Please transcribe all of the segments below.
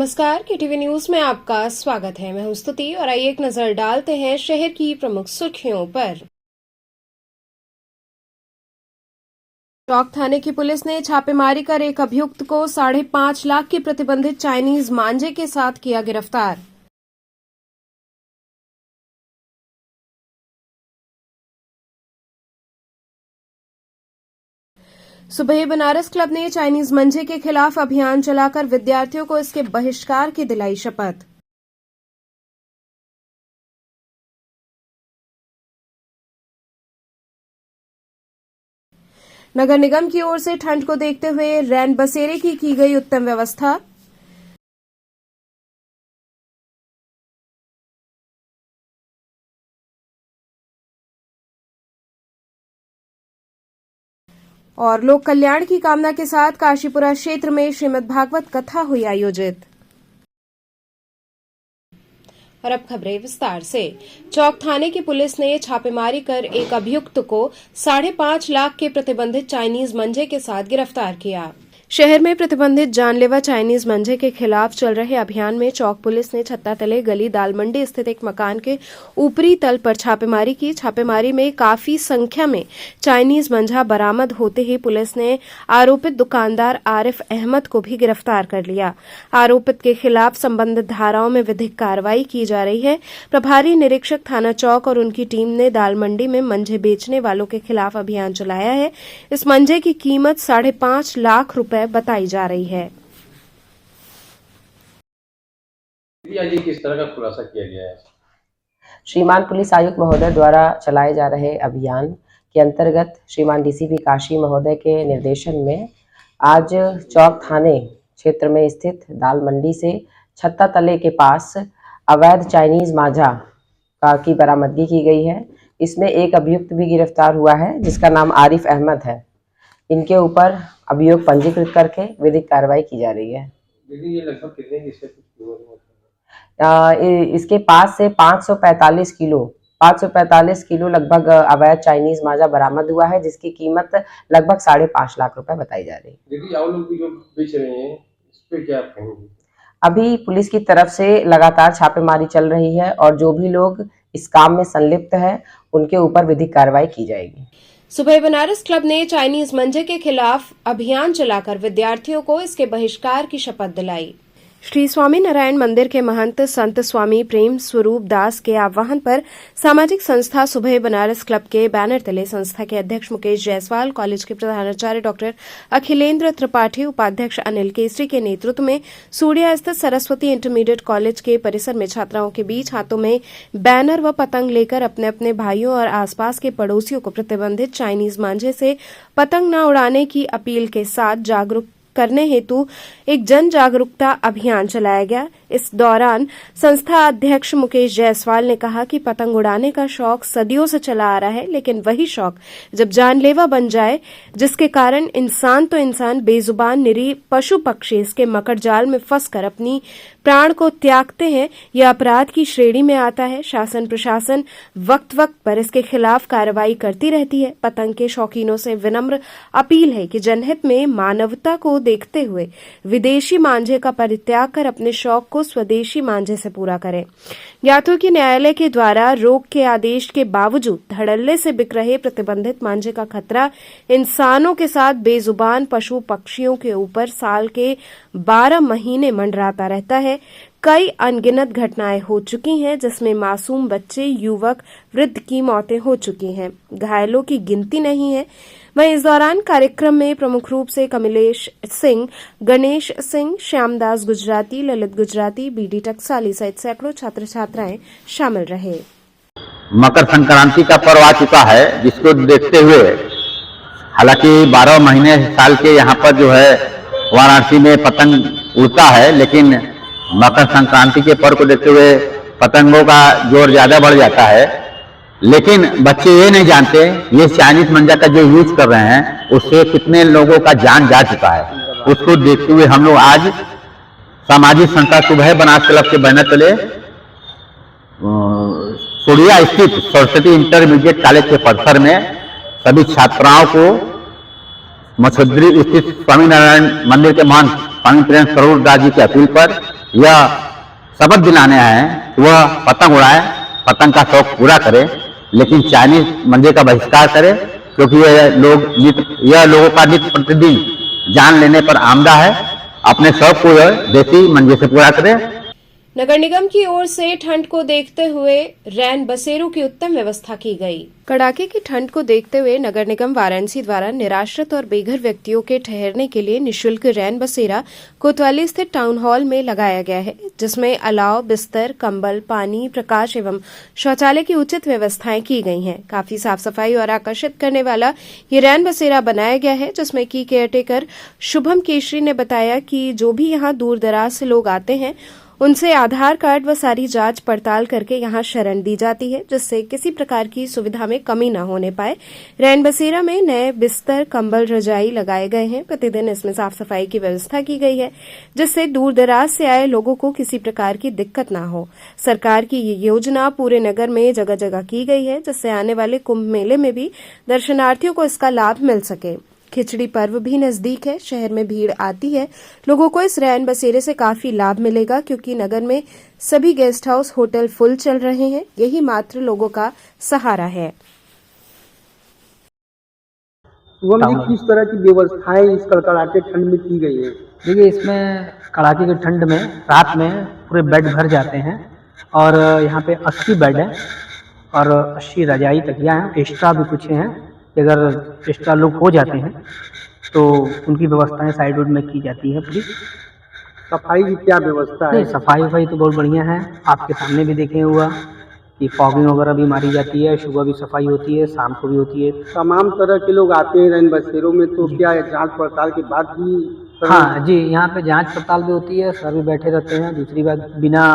नमस्कार, KTV news में आपका स्वागत है। मैं हूं स्तुति और आइए एक नजर डालते हैं शहर की प्रमुख सुर्खियों पर। चौक थाने की पुलिस ने छापेमारी कर एक अभियुक्त को 5.5 लाख की प्रतिबंधित चाइनीज मांझे के साथ किया गिरफ्तार। सुबह बनारस क्लब ने चाइनीज मंझे के खिलाफ अभियान चलाकर विद्यार्थियों को इसके बहिष्कार की दिलाई शपथ। नगर निगम की ओर से ठंड को देखते हुए रैन बसेरे की गई उत्तम व्यवस्था। और लोक कल्याण की कामना के साथ काशीपुरा क्षेत्र में श्रीमद् भागवत कथा हुई आयोजित। और अब खबरें विस्तार से। चौक थाने की पुलिस ने छापेमारी कर एक अभियुक्त को 5.5 लाख के प्रतिबंधित चाइनीज मंझे के साथ गिरफ्तार किया। शहर में प्रतिबंधित जानलेवा चाइनीज मंझे के खिलाफ चल रहे अभियान में चौक पुलिस ने छत्तातले गली दाल मंडी स्थित एक मकान के ऊपरी तल पर छापेमारी की। छापेमारी में काफी संख्या में चाइनीज मंझा बरामद होते ही पुलिस ने आरोपित दुकानदार आरिफ अहमद को भी गिरफ्तार कर लिया। आरोपित के खिलाफ संबंधित धाराओं में विधिक कार्रवाई की जा रही है। प्रभारी निरीक्षक थाना चौक और उनकी टीम ने दाल मंडी में मंझे बेचने वालों के खिलाफ अभियान चलाया है। इस मंझे की कीमत 5.5 लाख रुपए बताई जा रही है। किस तरह का खुलासा किया गया है? श्रीमान पुलिस आयुक्त महोदय द्वारा चलाए जा रहे अभियान के अंतर्गत श्रीमान डीसीपी काशी महोदय के निर्देशन में आज चौक थाने क्षेत्र में स्थित दाल मंडी से छत्ता तले के पास अवैध चाइनीज मांझा की बरामदगी की गई है। इसमें एक अभियुक्त भी गिरफ्तार हुआ है जिसका नाम आरिफ अहमद है। इनके ऊपर अभियोग पंजीकृत करके विधिक कार्रवाई की जा रही है। ये लगभग कितने इसके पास से 545 किलो लगभग अवैध चाइनीज मांझा बरामद हुआ है, जिसकी कीमत लगभग 5.5 लाख रुपए बताई जा रही है। दीदी आप लोग जो बेच रहे हैं इस पे क्या आप कहेंगे? अभी पुलिस की तरफ से लगातार छापेमारी चल रही है और जो भी लोग इस काम में संलिप्त है उनके ऊपर विधिक कार्रवाई की जाएगी। सुबह बनारस क्लब ने चाइनीज मंझे के खिलाफ अभियान चलाकर विद्यार्थियों को इसके बहिष्कार की शपथ दिलाई। श्री स्वामी नारायण मंदिर के महंत संत स्वामी प्रेम स्वरूप दास के आह्वान पर सामाजिक संस्था सुबह बनारस क्लब के बैनर तले संस्था के अध्यक्ष मुकेश जायसवाल, कॉलेज के प्रधानाचार्य डॉक्टर अखिलेंद्र त्रिपाठी, उपाध्यक्ष अनिल केसरी के नेतृत्व में सूर्या स्थित सरस्वती इंटरमीडिएट कॉलेज के परिसर में छात्राओं के बीच हाथों में बैनर व पतंग लेकर अपने अपने भाइयों और आसपास के पड़ोसियों को प्रतिबंधित चाइनीज मांझे से पतंग न उड़ाने की अपील के साथ जागरूक करने हेतु एक जन जागरूकता अभियान चलाया गया। इस दौरान संस्था अध्यक्ष मुकेश जायसवाल ने कहा कि पतंग उड़ाने का शौक सदियों से चला आ रहा है, लेकिन वही शौक जब जानलेवा बन जाए, जिसके कारण इंसान तो इंसान बेजुबान निरीह पशु पक्षी इसके मकड़ जाल में फंसकर अपनी प्राण को त्यागते हैं, यह अपराध की श्रेणी में आता है। शासन प्रशासन वक्त वक्त पर इसके खिलाफ कार्रवाई करती रहती है। पतंग के शौकीनों से विनम्र अपील है कि जनहित में मानवता को देखते हुए विदेशी मांझे का परित्याग कर अपने शौक को स्वदेशी मांझे से पूरा करें। यात्रियों की न्यायालय के द्वारा रोक के आदेश के बावजूद धड़ल्ले से बिक रहे प्रतिबंधित मांझे का खतरा इंसानों के साथ बेजुबान पशु पक्षियों के ऊपर साल के 12 महीने मंडराता रहता है। कई अनगिनत घटनाएं हो चुकी हैं, जिसमें मासूम बच्चे, युवक, वृद्ध की मौतें हो चुकी हैं। घायलों की गिनती नहीं है। वहीं इस दौरान कार्यक्रम में प्रमुख रूप से कमलेश सिंह, गणेश सिंह, श्यामदास गुजराती, ललित गुजराती, बीडी टकसाली सहित सैकड़ों छात्र छात्राएं शामिल रहे। मकर संक्रांति का पर्व आ चुका है, जिसको देखते हुए हालांकि 12 महीने साल के यहाँ पर जो है वाराणसी में पतंग उड़ता है, लेकिन मकर संक्रांति के पर्व को देखते हुए पतंगों का जोर ज्यादा बढ़ जाता है। लेकिन बच्चे ये नहीं जानते ये चाइनीज मंझा का जो यूज कर रहे हैं उससे कितने लोगों का जान जा चुका है। उसको देखते हुए हम लोग आज सामाजिक संस्था सुबह बनारस क्लब के बैनर तले सूर्या स्थित सरस्वती इंटरमीडिएट कॉलेज के परिसर में सभी छात्राओं को मछोद्री स्थित स्वामी नारायण मंदिर के महंत स्वामी प्रेम स्वरूप दास जी की अपील पर यह शपथ दिलाने आए हैं कि वह पतंग उड़ाए, पतंग का शौक पूरा करे, लेकिन चाइनीज मंजे का बहिष्कार करे, क्योंकि यह लोगों का नित्य प्रतिदिन जान लेने पर आमदा है। अपने शौक को यह देसी मंजे से पूरा करे। नगर निगम की ओर से ठंड को देखते हुए रैन बसेरों की उत्तम व्यवस्था की गई। कड़ाके की ठंड को देखते हुए नगर निगम वाराणसी द्वारा निराश्रित और बेघर व्यक्तियों के ठहरने के लिए निःशुल्क रैन बसेरा कोतवाली स्थित टाउन हॉल में लगाया गया है, जिसमें अलाव, बिस्तर, कंबल, पानी, प्रकाश एवं शौचालय की उचित व्यवस्थाएं की गई हैं। काफी साफ सफाई और आकर्षित करने वाला ये रैन बसेरा बनाया गया है, जिसमें की केयरटेकर शुभम केशरी ने बताया कि जो भी यहाँ दूर दराज से लोग आते हैं उनसे आधार कार्ड व सारी जांच पड़ताल करके यहां शरण दी जाती है, जिससे किसी प्रकार की सुविधा में कमी न होने पाए। रैन बसेरा में नए बिस्तर, कंबल, रजाई लगाए गए हैं। प्रतिदिन इसमें साफ सफाई की व्यवस्था की गई है, जिससे दूर दराज से आए लोगों को किसी प्रकार की दिक्कत न हो। सरकार की ये योजना पूरे नगर में जगह जगह की गई है, जिससे आने वाले कुंभ मेले में भी दर्शनार्थियों को इसका लाभ मिल सके। खिचड़ी पर्व भी नजदीक है, शहर में भीड़ आती है। लोगों को इस रैन बसेरे से काफी लाभ मिलेगा, क्योंकि नगर में सभी गेस्ट हाउस, होटल फुल चल रहे हैं। यही मात्र लोगों का सहारा है। शुभम जी, किस तरह की व्यवस्थाएं इस कड़कड़ाते ठंड में की गई है? देखिए, इसमें कड़ाके की ठंड में रात में पूरे बेड भर जाते हैं और यहाँ पे 80 बेड है और 80 रजाई तकिया हैं। एक्स्ट्रा भी कुछ हैं, अगर एक्स्ट्रा लोग हो जाते हैं तो उनकी व्यवस्थाएं साइड रोड में की जाती है पूरी। सफाई की क्या व्यवस्था है? नहीं, सफाई वफाई तो बहुत बढ़िया है। आपके सामने भी देखे हुआ कि फॉगिंग वगैरह भी मारी जाती है, सुबह भी सफाई होती है, शाम को भी होती है। तमाम तरह के लोग आते हैं रैन बसेरों में, तो क्या जांच पड़ताल के बाद भी? हाँ जी, यहाँ पे जांच पड़ताल भी होती है, सर भी बैठे रहते हैं। दूसरी बात, बिना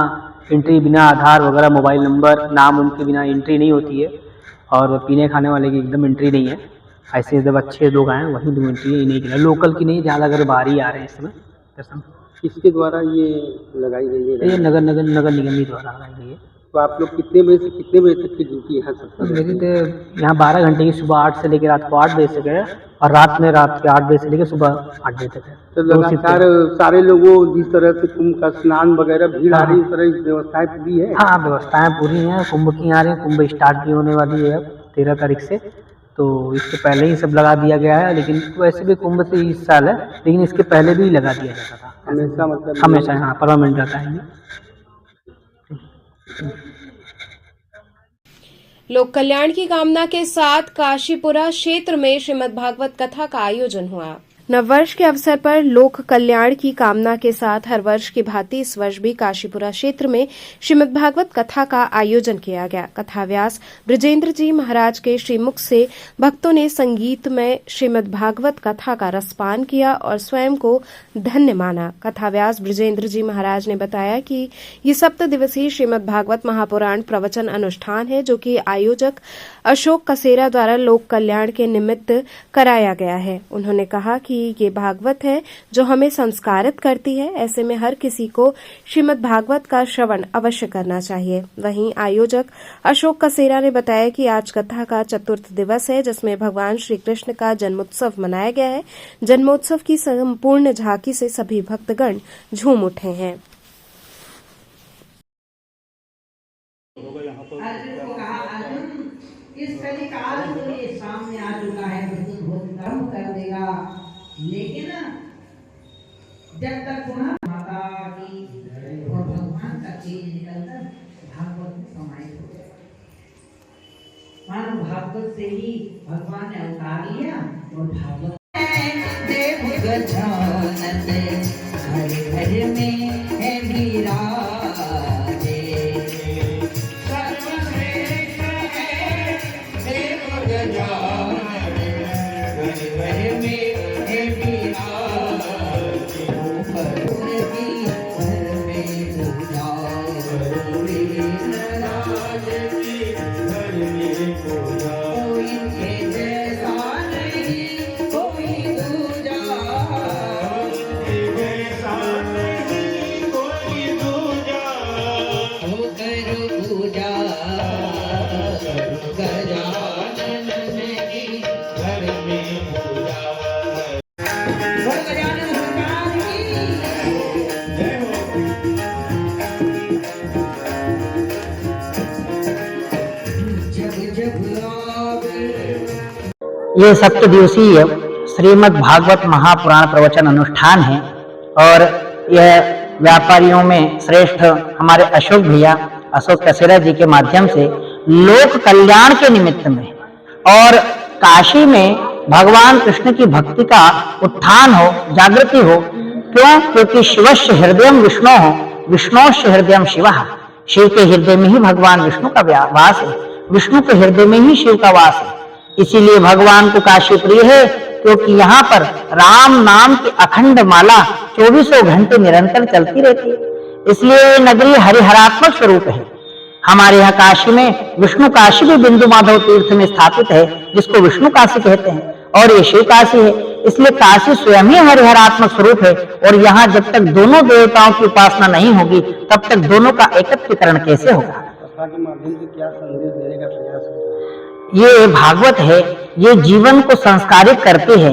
एंट्री, बिना आधार वगैरह, मोबाइल नंबर, नाम उनके बिना एंट्री नहीं होती है। और पीने खाने वाले की एकदम एंट्री नहीं है। ऐसे जब अच्छे लोग आए वहीं दो एंट्री है, नहीं की लोकल की नहीं, ज़्यादा अगर बाहर ही आ रहे हैं इस समय दर्शन। किसके द्वारा ये लगाई गई है? ये नगर निगम ही द्वारा लगाई गई है। तो आप लोग कितने बजे से कितने बजे तक की ड्यूटी यहाँ तो मेरी तो यहाँ 12 घंटे की, सुबह 8 से लेकर रात को 8 बजे से है और रात के 8 बजे से लेकर सुबह 8 बजे तक है। तो लगातार सारे लोगों जिस तरह से कुंभ का स्नान वगैरह भीड़ आ रही है, उस तरह व्यवस्थाएं पूरी है? हाँ, व्यवस्थाएं पूरी हैं। कुंभ की आ रही है, कुंभ स्टार्ट भी होने वाली है 13 तारीख से, तो इससे पहले ही सब लगा दिया गया है। लेकिन वैसे भी कुंभ से इस साल है, लेकिन इसके पहले भी लगा दिया जाता था। हमेशा मतलब हमेशा, हाँ, परमानेंट रहता है। लोक कल्याण की कामना के साथ काशीपुरा क्षेत्र में श्रीमद् भागवत कथा का आयोजन हुआ। नववर्ष के अवसर पर लोक कल्याण की कामना के साथ हर वर्ष की भांति इस वर्ष भी काशीपुरा क्षेत्र में श्रीमद् भागवत कथा का आयोजन किया गया। कथाव्यास बृजेंद्र जी महाराज के श्रीमुख से भक्तों ने संगीत में श्रीमद् भागवत कथा का रसपान किया और स्वयं को धन्य माना। कथाव्यास बृजेंद्र जी महाराज ने बताया कि ये 7 दिवसीय श्रीमद् भागवत महापुराण प्रवचन अनुष्ठान है, जो कि आयोजक अशोक कसेरा द्वारा लोक कल्याण के निमित्त कराया गया है। उन्होंने कहा कि ये भागवत है जो हमें संस्कारित करती है। ऐसे में हर किसी को श्रीमद् भागवत का श्रवण अवश्य करना चाहिए। वहीं आयोजक अशोक कसेरा ने बताया कि आज कथा का 4th दिवस है, जिसमें भगवान श्री कृष्ण का जन्मोत्सव मनाया गया है। जन्मोत्सव की संपूर्ण झांकी से सभी भक्तगण झूम उठे हैं। इस कलिकाल में ये सामने आ चुका है, धर्म कर देगा, लेकिन जब तक पुनः माता की और भगवान का चीज निकलकर भागवत में समाहित हो जाए। मानो भागवत से ही भगवान ने अवतार लिया और भागवत देव गजानन हर घर में है विराजे। ये सप्तदिवसीय श्रीमद् भागवत महापुराण प्रवचन अनुष्ठान है और यह व्यापारियों में श्रेष्ठ हमारे अशोक भैया अशोक कसेरा जी के माध्यम से लोक कल्याण के निमित्त में और काशी में भगवान कृष्ण की भक्ति का उत्थान हो, जागृति हो। क्यों? क्योंकि शिवस्य हृदयम विष्णु हो, विष्णुस्य हृदयम शिव। शिव के हृदय में ही भगवान विष्णु का वास है, विष्णु के हृदय में ही शिव का वास है। इसीलिए भगवान को काशी प्रिय है, क्योंकि यहाँ पर राम नाम की अखंड माला 24 घंटे निरंतर चलती रहती है। इसलिए नगरी हरिहरात्मक स्वरूप है। हमारे यहाँ काशी में विष्णु काशी भी बिंदु माधव तीर्थ में स्थापित है, जिसको विष्णु काशी कहते हैं, और ये शिव काशी है। इसलिए काशी स्वयं ही हरिहरात्मक स्वरूप है। और यहाँ जब तक दोनों देवताओं की उपासना नहीं होगी, तब तक दोनों का एकत्रीकरण कैसे होगा? कथा के माध्यम से क्या संदेश देने का प्रयास है? ये भागवत है, ये जीवन को संस्कारित करती है।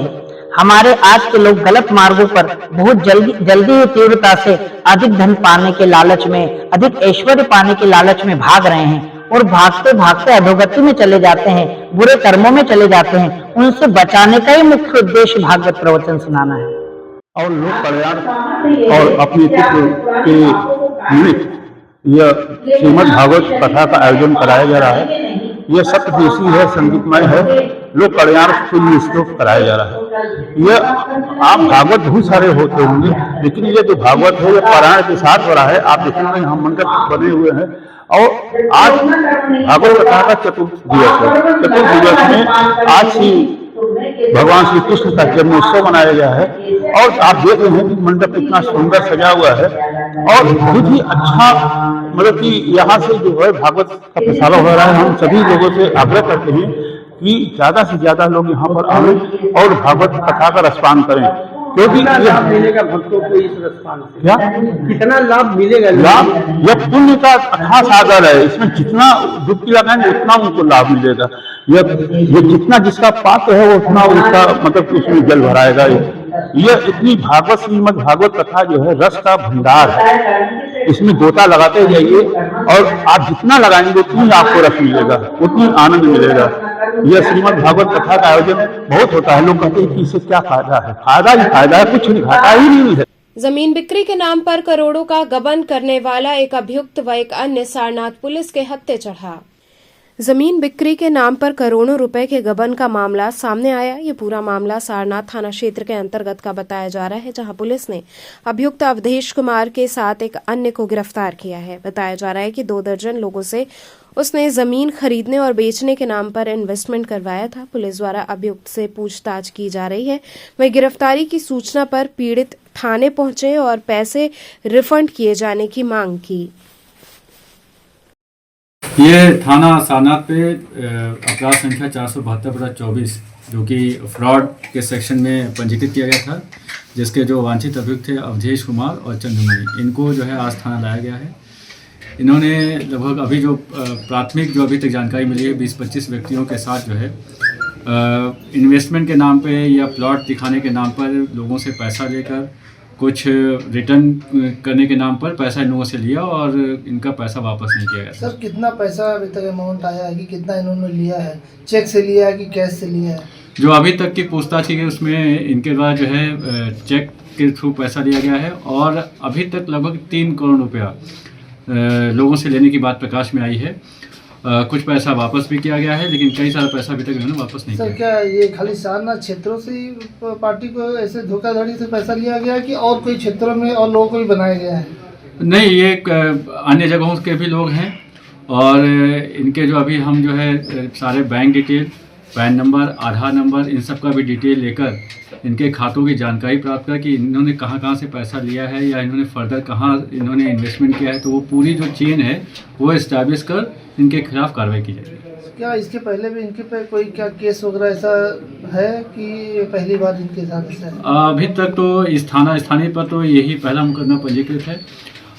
हमारे आज के लोग गलत मार्गों पर बहुत जल्दी ही तीव्रता से अधिक धन पाने के लालच में, अधिक ऐश्वर्य पाने के लालच में भाग रहे हैं और भागते भागते अधोगति में चले जाते हैं, बुरे कर्मों में चले जाते हैं। उनसे बचाने का ही मुख्य उद्देश्य भागवत प्रवचन सुनाना है। और लोक कल्याण और अपने पुत्र के निमित्त यह श्रीमद् भागवत कथा का आयोजन कराया जा रहा है। यह सप्तदिवसीय है, संगीतमय है, लोक कल्याण के लिए श्लोक कराया जा रहा है। यह आप भागवत बहुत सारे होते होंगे, लेकिन ये जो भागवत है, यह पारायण के साथ हो रहा है। आप देखेंगे यहाँ मंडप बने हुए हैं और आज भागवत कथा का चतुर्थ दिवस है। चतुर्थ दिवस में आज ही भगवान श्री कृष्ण का जन्मोत्सव मनाया गया है और आप देख रहे हैं कि मंडप इतना सुंदर सजा हुआ है और बहुत ही अच्छा, मतलब कि यहाँ से जो है भागवत का प्रसारण हो रहा है। हम सभी लोगों से आग्रह करते हैं कि ज्यादा से ज्यादा लोग यहाँ पर आए और भागवत कथा का रसपान करें, क्योंकि लाभ मिलेगा भक्तों को इस रसपान से? क्या कितना लाभ मिलेगा? लाभ यह पुण्य का अथाह सागर है। इसमें जितना डुबकी लगाएंगे उतना उनको लाभ मिलेगा। ये जितना जिसका पात्र है वो उतना उसका मतलब उसमें जल भराएगा। यह इतनी भागवत श्रीमद् भागवत कथा जो है रस का भंडार है। इसमें गोता लगाते जाइए और आप जितना लगाएंगे उतनी आपको रस मिलेगा, उतनी आनंद मिलेगा। यह श्रीमद् भागवत कथा का आयोजन बहुत होता है। लोग कहते हैं कि इससे क्या फायदा है? फायदा ही फायदा है, कुछ नहीं, घाटा ही नहीं है। जमीन बिक्री के नाम पर करोड़ों का गबन करने वाला एक अभियुक्त व एक अन्य सारनाथ पुलिस के हत्थे चढ़ा। जमीन बिक्री के नाम पर करोड़ों रुपए के गबन का मामला सामने आया। ये पूरा मामला सारनाथ थाना क्षेत्र के अंतर्गत का बताया जा रहा है, जहां पुलिस ने अभियुक्त अवधेश कुमार के साथ एक अन्य को गिरफ्तार किया है। बताया जा रहा है कि 2 दर्जन लोगों से उसने जमीन खरीदने और बेचने के नाम पर इन्वेस्टमेंट करवाया था। पुलिस द्वारा अभियुक्त से पूछताछ की जा रही है। वहीं गिरफ्तारी की सूचना पर पीड़ित थाने पहुंचे और पैसे रिफंड किए जाने की मांग की। ये थाना सारनाथ पे अपराध संख्या 472/24 जो कि फ्रॉड के सेक्शन में पंजीकृत किया गया था, जिसके जो वांछित अभियुक्त थे अवधेश कुमार और चंद्रमणि, इनको जो है आज थाना लाया गया है। इन्होंने लगभग अभी जो प्राथमिक जो अभी तक जानकारी मिली है 20-25 व्यक्तियों के साथ जो है इन्वेस्टमेंट के नाम पे या प्लॉट दिखाने के नाम पर लोगों से पैसा लेकर कुछ रिटर्न करने के नाम पर पैसा इन लोगों से लिया और इनका पैसा वापस नहीं किया गया। सर कितना पैसा अभी तक अमाउंट आया है कि कितना इन्होंने लिया है? चेक से लिया है कि कैश से लिया है? जो अभी तक की पूछताछ की गई उसमें इनके द्वारा जो है चेक के थ्रू पैसा लिया गया है और अभी तक लगभग 3 करोड़ रुपया लोगों से लेने की बात प्रकाश में आई है। कुछ पैसा वापस भी किया गया है, लेकिन कई सारा पैसा अभी तक इन्होंने वापस नहीं किया। सर क्या ये खाली सारनाथ क्षेत्रों से ही पार्टी को ऐसे धोखाधड़ी से पैसा लिया गया कि और कोई क्षेत्रों में और लोगों को भी बनाया गया है? नहीं, ये अन्य जगहों के भी लोग हैं और इनके जो अभी हम जो है सारे बैंक डिटेल, पैन नंबर, आधार नंबर, इन सब का भी डिटेल लेकर इनके खातों की जानकारी प्राप्त कर कि इन्होंने कहाँ से पैसा लिया है या इन्होंने फर्दर कहाँ इन्होंने इन्वेस्टमेंट किया है, तो वो पूरी जो चेन है वो इस्टेब्लिश कर इनके खिलाफ कार्रवाई की जाएगी। क्या इसके पहले भी इनके पे कोई क्या केस वगैरह ऐसा है कि पहली बार इनके साथ ऐसा है? अभी तक तो इस स्थानीय पर तो यही पहला मुकदमा पंजीकृत है।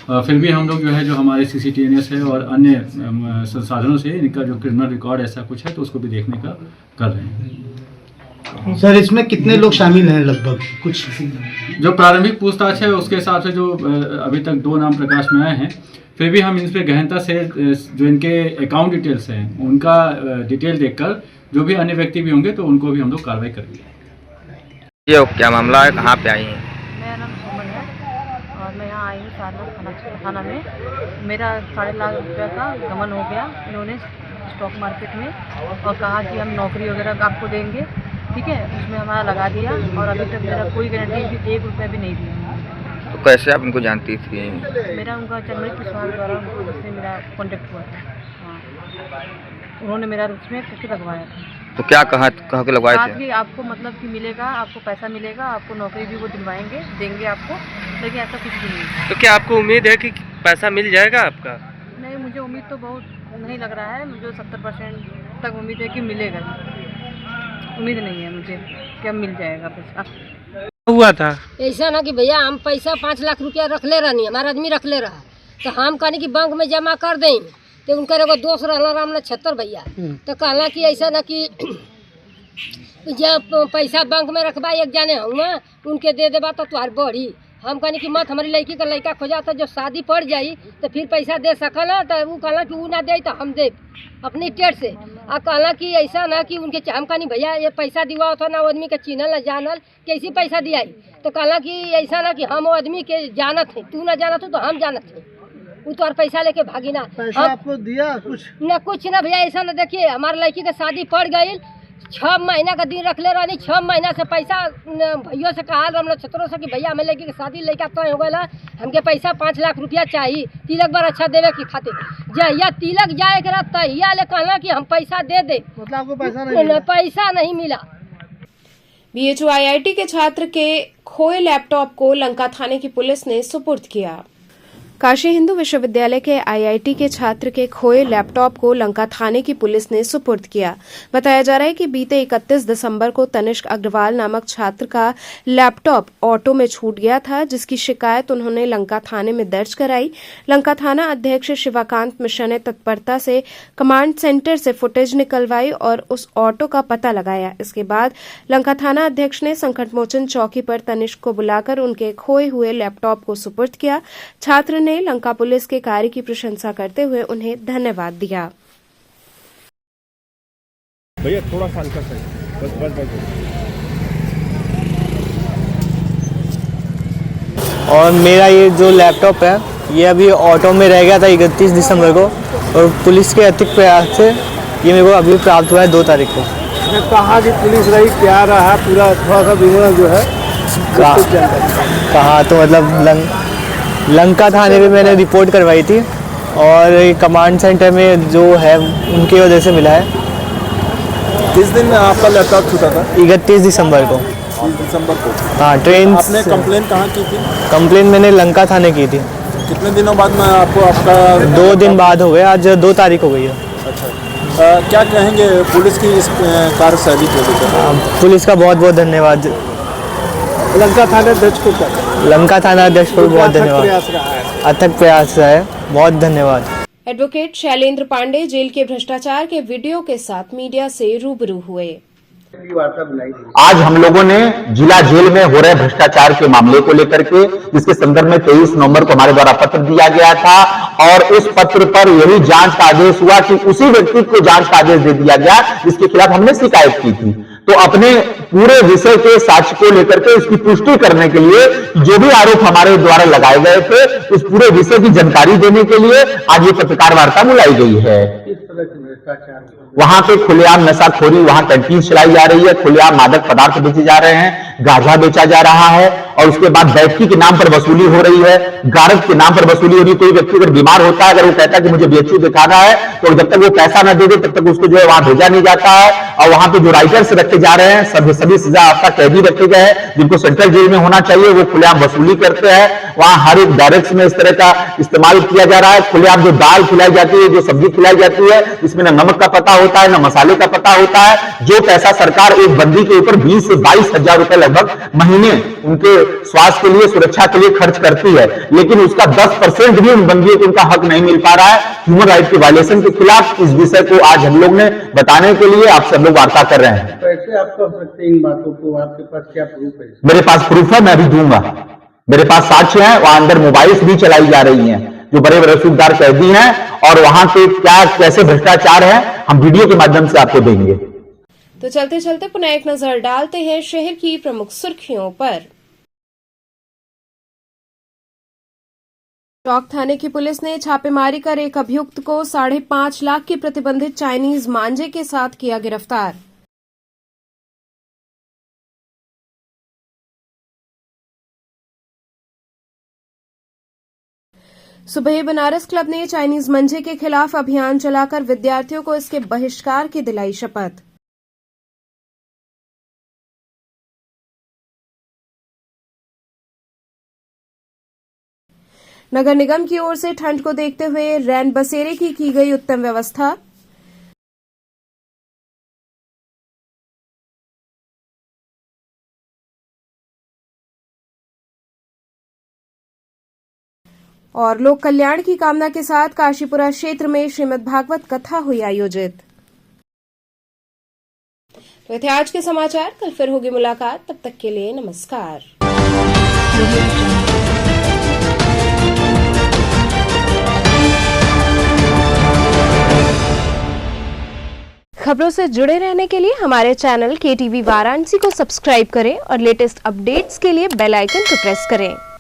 फिर भी हम लोग जो है जो हमारे CCTVs है और अन्य संसाधनों से इनका जो क्रिमिनल रिकॉर्ड ऐसा कुछ है तो उसको भी देखने का कर रहे हैं। सर इसमें कितने लोग शामिल हैं लगभग कुछ? जो प्रारंभिक पूछताछ है उसके हिसाब से जो अभी तक 2 नाम प्रकाश में आए हैं, फिर भी हम इन पर गहनता से जो इनके अकाउंट डिटेल्स हैं उनका डिटेल देखकर जो भी अन्य व्यक्ति भी होंगे तो उनको भी हम लोग कार्रवाई करेंगे। ये क्या मामला है, कहाँ पे आई हैं? मेरा नाम सुमन है और मैं यहाँ आई हूँ सारनाथ थाना में। मेरा 7.5 लाख रुपया का गमन हो गया इन्होंने स्टॉक मार्केट में, और कहा कि हम नौकरी वगैरह आपको देंगे, ठीक है। उसमें हमारा लगा दिया और अभी तक मेरा कोई गारंटी भी 1 रुपया भी नहीं दिया। तो कैसे आप इनको जानती थी? मेरा उनका चंद्रिक प्रसाद द्वारा उनसे मेरा कॉन्टेक्ट हुआ था। हाँ, उन्होंने मेरा उसमें कैसे लगवाया था। तो क्या कह के लगवाए थे? कि आपको मतलब कि मिलेगा, आपको पैसा मिलेगा, आपको नौकरी भी वो दिलवाएंगे, देंगे आपको, लेकिन ऐसा कुछ भी नहीं। तो क्या आपको उम्मीद है कि पैसा मिल जाएगा आपका? नहीं, मुझे उम्मीद तो बहुत नहीं लग रहा है। मुझे 70% तक उम्मीद है कि मिलेगा। उम्मीद नहीं है मुझे कि अब मिल जाएगा पैसा। हुआ था ऐसा ना कि भैया हम पैसा 5 लाख रुपया रख ले रहा, नहीं हमारा आदमी रख ले रहा, तो हम कहने की बैंक में जमा कर दें, तो उनका एगो दोस्त रहा राम नक्षत्र भैया, तो कहला कि ऐसा ना कि जब पैसा बैंक में रखबा एक जाने हुआ उनके दे देबा तो तुम्हार बढ़ी। हम कहने की मत हमारी लड़की का लड़का खोजा था, जो शादी पड़ जाई तो फिर पैसा दे सकल, तो वो कहला कि वो ना दे तो हम दे अपनी टेट से। आ कहला कि ऐसा ना कि उनके हम कहनी भैया ये पैसा दिवा था ना, वो आदमी के चिन्हल ना जानल कैसी पैसा दियाई, तो कहला कि ऐसा ना कि हम वो आदमी के जानत है, तू ना जानत हो तो हम जानत है, वो तो और पैसा लेके भागी ना। पैसा आपको दिया कुछ ना भैया, ऐसा ना देखिए हमारे लड़की का शादी पड़ गई, 6 महीना का दिन रख ले रहा, 6 महीना से पैसा भैया से कहा राम नक्षत्रों से कि भैया हमें लड़की की शादी लड़का तय हो गया, हमके पैसा 5 लाख रुपया चाहिए तिलक बार अच्छा देवे की खातिर। जहिया तिलक जाए के रात तहिया ले कहना कि हम पैसा दे दे, मतलब आपको पैसा नहीं मिला। BHU IIT के छात्र के खोए लैपटॉप को लंका थाने की पुलिस ने सुपुर्द किया। काशी हिंदू विश्वविद्यालय के IIT के छात्र के खोए लैपटॉप को लंका थाने की पुलिस ने सुपुर्द किया। बताया जा रहा है कि बीते 31 दिसंबर को तनिष्क अग्रवाल नामक छात्र का लैपटॉप ऑटो में छूट गया था, जिसकी शिकायत उन्होंने लंका थाने में दर्ज कराई। लंका थाना अध्यक्ष शिवाकांत मिश्रा ने तत्परता से कमांड सेंटर से फुटेज निकलवाई और उस ऑटो का पता लगाया। इसके बाद लंका थाना अध्यक्ष ने संकटमोचन चौकी पर तनिष्क को बुलाकर उनके खोए हुए लैपटॉप को सुपुर्द किया। छात्र ने लंका पुलिस के कार्य की प्रशंसा करते हुए उन्हें धन्यवाद दिया। भैया थोड़ा सा हल्का बस बस बस। और मेरा ये जो लैपटॉप है ये अभी ऑटो में रह गया था 31 दिसंबर को, और पुलिस के अतिक प्रयास से ये मेरे को अभी प्राप्त हुआ है 2 तारीख को। कहाँ की पुलिस रही, क्या रहा, पूरा थोड़ा सा विवरण जो है कहा तो मतलब लंका थाने पे मैंने रिपोर्ट करवाई थी, और कमांड सेंटर में जो है उनकी वजह से मिला है। किस दिन आपका लैपटॉप छूटा था? 31 दिसंबर को। 30 दिसंबर को? हाँ, ट्रेन। आपने कंप्लेन कहाँ की थी? कंप्लेन मैंने लंका थाने की थी। कितने दिनों बाद में आपको आपका? 2 दिन बाद हो गए, आज 2 तारीख हो गई है। अच्छा, क्या कहेंगे पुलिस की इस कार्यशैली को लेकर? पुलिस का बहुत बहुत धन्यवाद। लंका थाना अध्यक्ष को लंका थाना अध्यक्ष को बहुत धन्यवाद, अथक प्रयास है, बहुत धन्यवाद। एडवोकेट शैलेंद्र पांडे जेल के भ्रष्टाचार के वीडियो के साथ मीडिया से रूबरू हुए। आज हम लोगों ने जिला जेल में हो रहे भ्रष्टाचार के मामले को लेकर के, जिसके संदर्भ में 23 नवंबर को हमारे द्वारा पत्र दिया गया था, और उस पत्र पर यही जांच का आदेश हुआ कि उसी व्यक्ति को जांच का आदेश दे दिया गया जिसके खिलाफ हमने शिकायत की थी। तो अपने पूरे विषय के साक्ष्य को लेकर के उसकी पुष्टि करने के लिए जो भी आरोप हमारे द्वारा लगाए गए थे, उस पूरे विषय की जानकारी देने के लिए आज ये पत्रकार वार्ता बुलाई गई है। वहां पे खुलेआम नशाखोरी, वहां कैंटीन चलाई जा रही है, खुलेआम मादक पदार्थ बेचे जा रहे हैं, गांजा बेचा जा रहा है, और उसके बाद बैठकी के नाम पर वसूली हो रही है, गारद के नाम पर वसूली हो रही है। कोई व्यक्ति अगर बीमार होता है, अगर वो कहता है कि मुझे BHU दिखाना है, तो जब तक वो पैसा न दे दे तब तक उसको जो है वहां भेजा नहीं जाता है। और वहां पे जो राइटर्स रखे जा रहे हैं, सभी सजा आपका कैदी रखे गए हैं, जिनको सेंट्रल जेल में होना चाहिए, वो खुलेआम वसूली करते हैं। वहां हर एक डायरेक्ट में इस तरह का इस्तेमाल किया जा रहा है। खुलेआम जो दाल खिलाई जाती है, जो सब्जी खिलाई जाती है, इसमें न नमक का पता होता है, न मसाले का पता होता है। जो पैसा सरकार एक बंदी के ऊपर 20 से 22 हजार रुपए लगभग महीने उनके स्वास्थ्य के लिए, सुरक्षा के लिए खर्च करती है, लेकिन उसका 10% भी उन बंदियों को उनका हक नहीं मिल पा रहा है। ह्यूमन राइट के वायलेशन के खिलाफ इस विषय को आज हम लोग ने बताने के लिए आप सब लोग वार्ता कर रहे हैं। कैसे आप कह सकते हैं इन बातों को? आपके पास क्या प्रूफ है? मेरे पास प्रूफ है, मैं अभी दूंगा। मेरे पास साक्ष्य है, वहां अंदर मोबाइल्स भी चलाई जा रही हैं जो बड़े बड़े रसूखदार कैदी हैं, और वहां के क्या कैसे भ्रष्टाचार है हम वीडियो के माध्यम से आपको देंगे। तो चलते चलते पुनः एक नजर डालते हैं शहर की प्रमुख सुर्खियों पर। चौक थाने की पुलिस ने छापेमारी कर एक अभियुक्त को 5.5 लाख की प्रतिबंधित चाइनीज मांझे के साथ किया गिरफ्तार। सुबह बनारस क्लब ने चाइनीज मंझे के खिलाफ अभियान चलाकर विद्यार्थियों को इसके बहिष्कार की दिलाई शपथ। नगर निगम की ओर से ठंड को देखते हुए रैन बसेरे की गई उत्तम व्यवस्था। और लोक कल्याण की कामना के साथ काशीपुरा क्षेत्र में श्रीमद् भागवत कथा हुई आयोजित। तो थे आज के समाचार, कल फिर होगी मुलाकात, तब तक के लिए नमस्कार। खबरों से जुड़े रहने के लिए हमारे चैनल KTV वाराणसी को सब्सक्राइब करें और लेटेस्ट अपडेट्स के लिए बेल आइकन को प्रेस करें।